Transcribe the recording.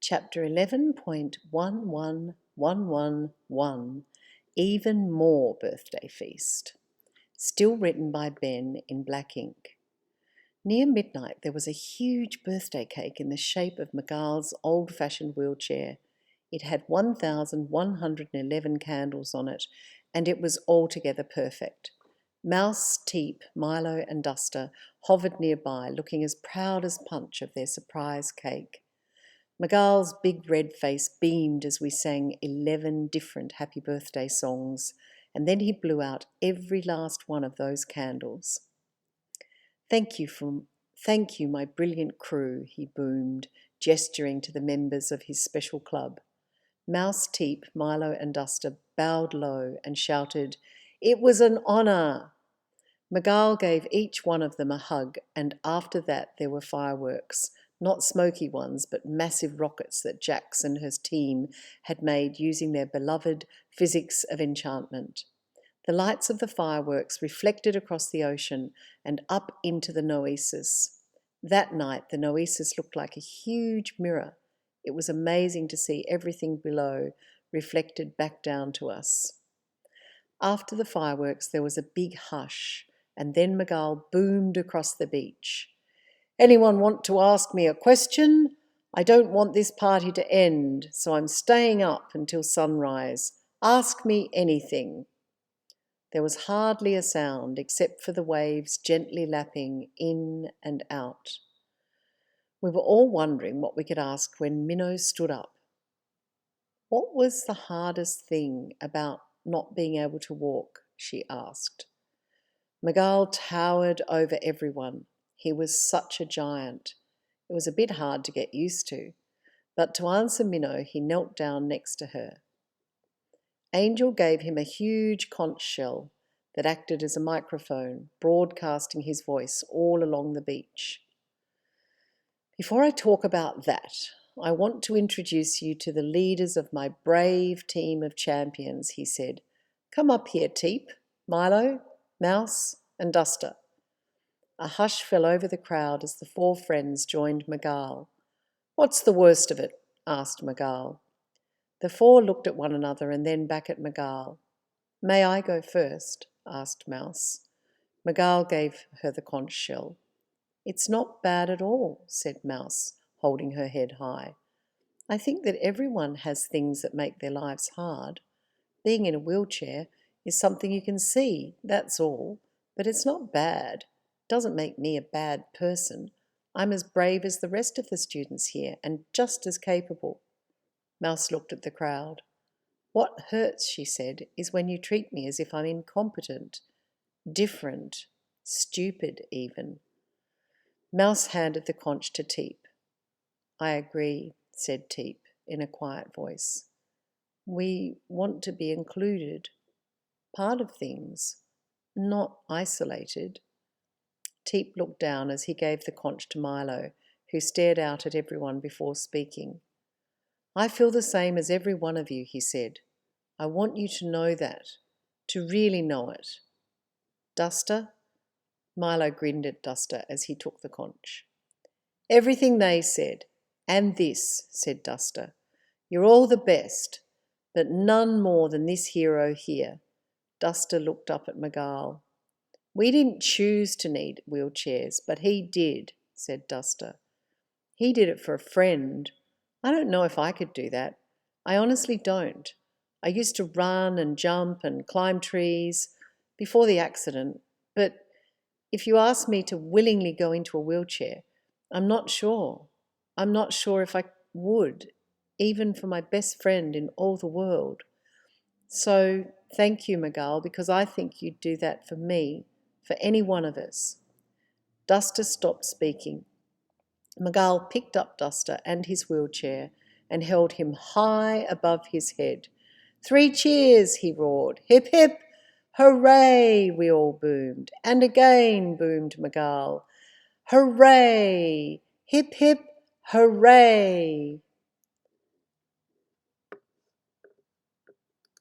Chapter 11.11111 Even More Birthday Feast. Still written by Ben in black ink. Near midnight there was a huge birthday cake in the shape of Miguel's old-fashioned wheelchair. It had 1,111 candles on it, and it was altogether perfect. Mouse, Teep, Milo and Duster hovered nearby, looking as proud as Punch of their surprise cake. Miguel's big red face beamed as we sang 11 different happy birthday songs, and then he blew out every last one of those candles. Thank you, my brilliant crew, he boomed, gesturing to the members of his special club. Mouse, Teep, Milo and Duster bowed low and shouted, "It was an honour!" Miguel gave each one of them a hug, and after that there were fireworks. Not smoky ones, but massive rockets that Jax and her team had made using their beloved physics of enchantment. The lights of the fireworks reflected across the ocean and up into the Noesis. That night, the Noesis looked like a huge mirror. It was amazing to see everything below reflected back down to us. After the fireworks, there was a big hush, and then Miguel boomed across the beach. "Anyone want to ask me a question? I don't want this party to end, so I'm staying up until sunrise. Ask me anything." There was hardly a sound except for the waves gently lapping in and out. We were all wondering what we could ask when Minnow stood up. "What was the hardest thing about not being able to walk?" she asked. Miguel towered over everyone. He was such a giant. It was a bit hard to get used to, but to answer Minnow, he knelt down next to her. Angel gave him a huge conch shell that acted as a microphone, broadcasting his voice all along the beach. "Before I talk about that, I want to introduce you to the leaders of my brave team of champions," he said. "Come up here, Teep, Milo, Mouse, and Duster." A hush fell over the crowd as the four friends joined Miguel. "What's the worst of it?" asked Miguel. The four looked at one another and then back at Miguel. "May I go first?" asked Mouse. Miguel gave her the conch shell. "It's not bad at all," said Mouse, holding her head high. "I think that everyone has things that make their lives hard. Being in a wheelchair is something you can see, that's all, but it's not bad. Doesn't make me a bad person. I'm as brave as the rest of the students here and just as capable." Mouse looked at the crowd. "What hurts," she said, "is when you treat me as if I'm incompetent, different, stupid even." Mouse handed the conch to Teep. "I agree," said Teep in a quiet voice. "We want to be included, part of things, not isolated." Teep looked down as he gave the conch to Milo, who stared out at everyone before speaking. "I feel the same as every one of you," he said. "I want you to know that, to really know it." "Duster?" Milo grinned at Duster as he took the conch. "Everything they said, and this," said Duster. "You're all the best, but none more than this hero here." Duster looked up at Miguel. "We didn't choose to need wheelchairs, but he did," said Duster. "He did it for a friend. I don't know if I could do that. I honestly don't. I used to run and jump and climb trees before the accident, but if you ask me to willingly go into a wheelchair, I'm not sure. I'm not sure if I would, even for my best friend in all the world. So thank you, Miguel, because I think you'd do that for me, for any one of us." Duster stopped speaking. Miguel picked up Duster and his wheelchair and held him high above his head. "3 cheers," he roared. "Hip, hip, hooray," we all boomed. And again boomed Miguel. "Hooray! Hip, hip, hooray!"